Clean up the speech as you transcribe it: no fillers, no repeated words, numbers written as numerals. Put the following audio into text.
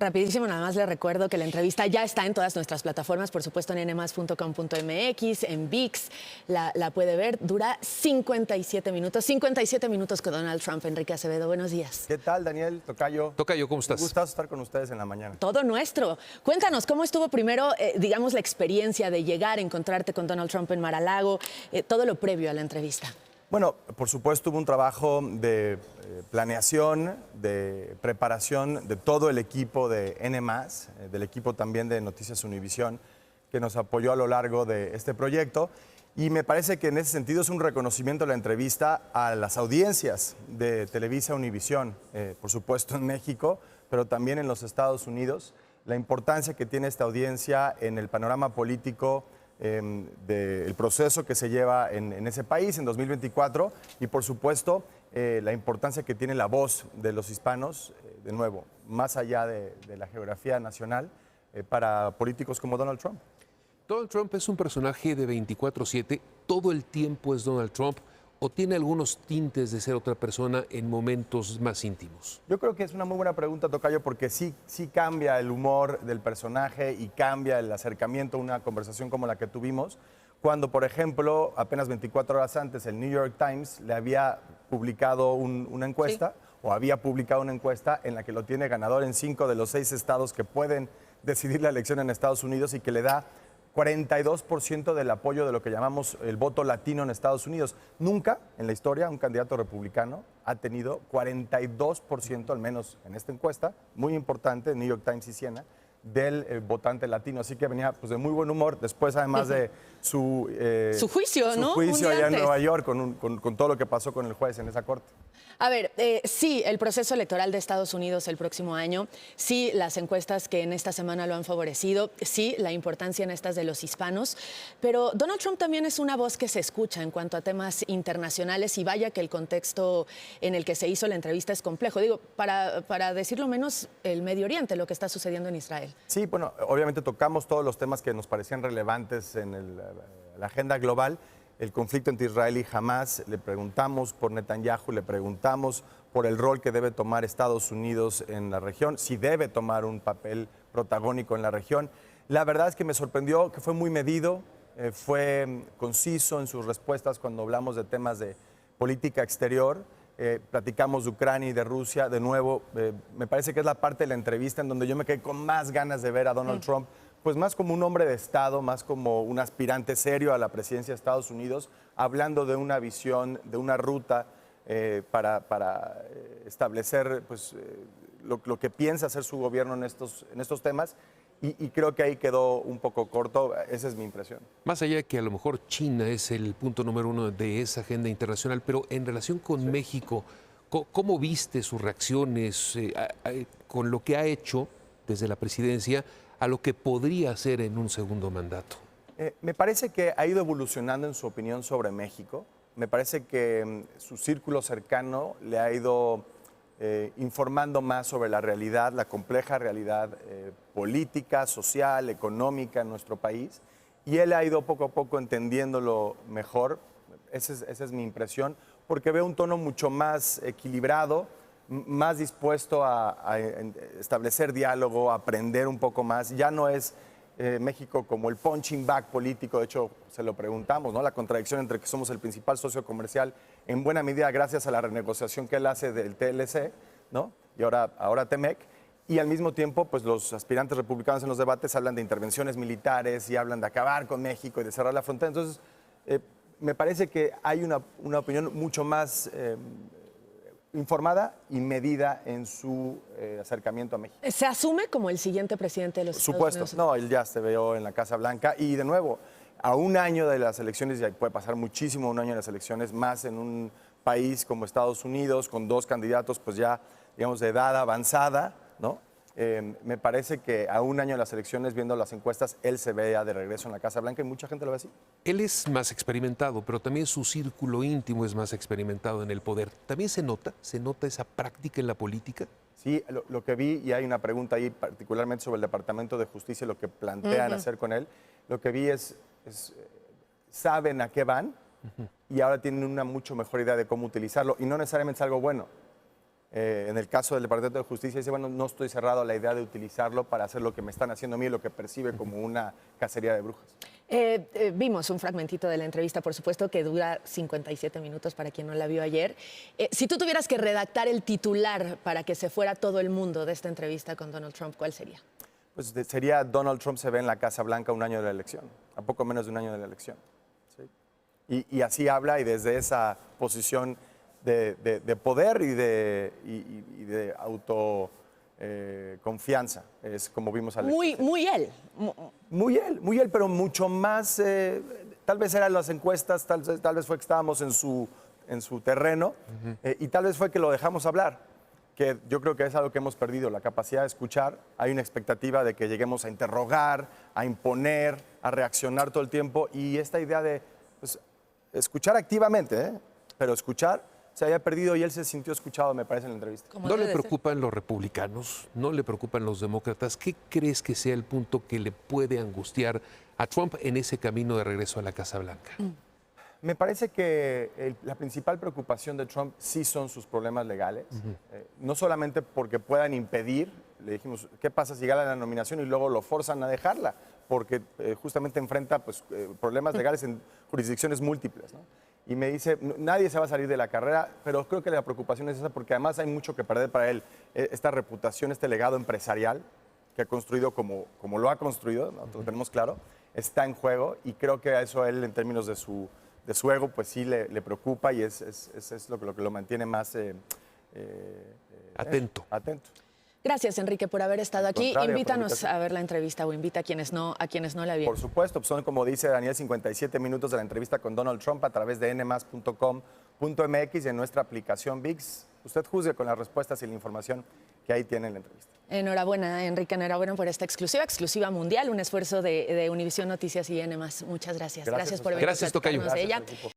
Rapidísimo, nada más le recuerdo que la entrevista ya está en todas nuestras plataformas, por supuesto en nmas.com.mx, en VIX, la puede ver. Dura 57 minutos con Donald Trump. Enrique Acevedo, buenos días. ¿Qué tal, Daniel? Tocayo. Tocayo, ¿cómo estás? Me gusta estar con ustedes en la mañana. Todo nuestro. Cuéntanos, ¿cómo estuvo primero, digamos, la experiencia de llegar, encontrarte con Donald Trump en Mar-a-Lago, todo lo previo a la entrevista? Bueno, por supuesto hubo un trabajo de planeación, de preparación de todo el equipo de N+, del equipo también de Noticias Univisión, que nos apoyó a lo largo de este proyecto. Y me parece que en ese sentido es un reconocimiento de la entrevista a las audiencias de Televisa Univisión, por supuesto en México, pero también en los Estados Unidos, la importancia que tiene esta audiencia en el panorama político del proceso que se lleva en ese país en 2024 y por supuesto la importancia que tiene la voz de los hispanos, de nuevo, más allá de la geografía nacional, para políticos como Donald Trump. Donald Trump es un personaje de 24/7, todo el tiempo es Donald Trump, o tiene algunos tintes de ser otra persona en momentos más íntimos. Yo creo que es una muy buena pregunta, Tocayo, porque sí cambia el humor del personaje y cambia el acercamiento a una conversación como la que tuvimos, cuando, por ejemplo, apenas 24 horas antes, el New York Times le había publicado una encuesta, o había publicado una encuesta en la que lo tiene ganador en 5 de los 6 estados que pueden decidir la elección en Estados Unidos y que le da 42% del apoyo de lo que llamamos el voto latino en Estados Unidos. Nunca en la historia un candidato republicano ha tenido 42%, al menos en esta encuesta, muy importante, New York Times y Siena, del votante latino. Así que venía pues, de muy buen humor, después además de su juicio, ¿no? Su juicio allá en Nueva York con todo lo que pasó con el juez en esa corte. A ver, sí, el proceso electoral de Estados Unidos el próximo año, sí, las encuestas que en esta semana lo han favorecido, sí, la importancia en estas de los hispanos, pero Donald Trump también es una voz que se escucha en cuanto a temas internacionales y vaya que el contexto en el que se hizo la entrevista es complejo. Digo, para decirlo menos, el Medio Oriente, lo que está sucediendo en Israel. Sí, bueno, obviamente tocamos todos los temas que nos parecían relevantes en la agenda global. El conflicto entre Israel y Hamás, le preguntamos por Netanyahu, le preguntamos por el rol que debe tomar Estados Unidos en la región, si debe tomar un papel protagónico en la región. La verdad es que me sorprendió que fue muy medido, fue conciso en sus respuestas cuando hablamos de temas de política exterior. Platicamos de Ucrania y de Rusia. De nuevo, me parece que es la parte de la entrevista en donde yo me quedé con más ganas de ver a Donald Trump, pues más como un hombre de Estado, más como un aspirante serio a la presidencia de Estados Unidos, hablando de una visión, de una ruta para establecer pues, lo que piensa hacer su gobierno en estos temas. Y creo que ahí quedó un poco corto, esa es mi impresión. Más allá de que a lo mejor China es el punto número 1 de esa agenda internacional, pero en relación con México, ¿cómo viste sus reacciones con lo que ha hecho desde la presidencia a lo que podría hacer en un segundo mandato? Me parece que ha ido evolucionando en su opinión sobre México. Me parece que su círculo cercano le ha ido informando más sobre la realidad, la compleja realidad política, social, económica en nuestro país. Y él ha ido poco a poco entendiéndolo mejor. Esa es mi impresión, porque veo un tono mucho más equilibrado, más dispuesto a establecer diálogo, a aprender un poco más. Ya no es México como el punching bag político, de hecho se lo preguntamos, ¿no? La contradicción entre que somos el principal socio comercial, en buena medida gracias a la renegociación que él hace del TLC, ¿no? Y ahora TEMEC, y al mismo tiempo pues los aspirantes republicanos en los debates hablan de intervenciones militares y hablan de acabar con México y de cerrar la frontera. Entonces me parece que hay una opinión mucho más informada y medida en su acercamiento a México. ¿Se asume como el siguiente presidente de los Estados Unidos? No, él ya se vio en la Casa Blanca y de nuevo, a un año de las elecciones, ya puede pasar muchísimo un año de las elecciones, más en un país como Estados Unidos, con 2 candidatos pues ya, digamos, de edad avanzada, ¿no? Me parece que a un año de las elecciones, viendo las encuestas, él se vea de regreso en la Casa Blanca y mucha gente lo ve así. Él es más experimentado, pero también su círculo íntimo es más experimentado en el poder. ¿También se nota esa práctica en la política? Sí, lo que vi, y hay una pregunta ahí particularmente sobre el Departamento de Justicia y lo que plantean hacer con él, lo que vi es saben a qué van y ahora tienen una mucho mejor idea de cómo utilizarlo y no necesariamente es algo bueno. En el caso del Departamento de Justicia dice, bueno, no estoy cerrado a la idea de utilizarlo para hacer lo que me están haciendo a mí, lo que percibe como una cacería de brujas. Vimos un fragmentito de la entrevista, por supuesto, que dura 57 minutos para quien no la vio ayer. Si tú tuvieras que redactar el titular para que se fuera todo el mundo de esta entrevista con Donald Trump, ¿cuál sería? Pues sería Donald Trump se ve en la Casa Blanca un año de la elección, a poco menos de un año de la elección. ¿Sí? Y así habla y desde esa posición de poder y de autoconfianza, es como vimos al Muy él. Muy él, pero mucho más, tal vez eran las encuestas, tal vez fue que estábamos en su terreno y tal vez fue que lo dejamos hablar, que yo creo que es algo que hemos perdido, la capacidad de escuchar. Hay una expectativa de que lleguemos a interrogar, a imponer, a reaccionar todo el tiempo y esta idea de pues, escuchar activamente, pero escuchar se había perdido y él se sintió escuchado, me parece, en la entrevista. ¿No le preocupan los republicanos? ¿No le preocupan los demócratas? ¿Qué crees que sea el punto que le puede angustiar a Trump en ese camino de regreso a la Casa Blanca? Me parece que la principal preocupación de Trump sí son sus problemas legales. No solamente porque puedan impedir, le dijimos, ¿qué pasa si gana la nominación y luego lo forzan a dejarla? Porque justamente enfrenta pues, problemas legales en jurisdicciones múltiples, ¿no? Y me dice, nadie se va a salir de la carrera, pero creo que la preocupación es esa porque además hay mucho que perder para él. Esta reputación, este legado empresarial que ha construido como lo ha construido, ¿no? Lo tenemos claro, está en juego y creo que a eso a él en términos de su ego, pues sí le preocupa y es lo que lo mantiene más atento. Atento. Gracias, Enrique, por haber estado aquí. Contrario, Invítanos a ver la entrevista o invita a quienes no la vieron. Por supuesto, pues son, como dice Daniel, 57 minutos de la entrevista con Donald Trump a través de nmas.com.mx y en nuestra aplicación VIX. Usted juzgue con las respuestas y la información que ahí tiene en la entrevista. Enhorabuena, Enrique, enhorabuena por esta exclusiva mundial, un esfuerzo de Univisión Noticias y N+. Muchas gracias. Gracias por venir a Gracias, Tocayo. platicarnos de ella. Gracias,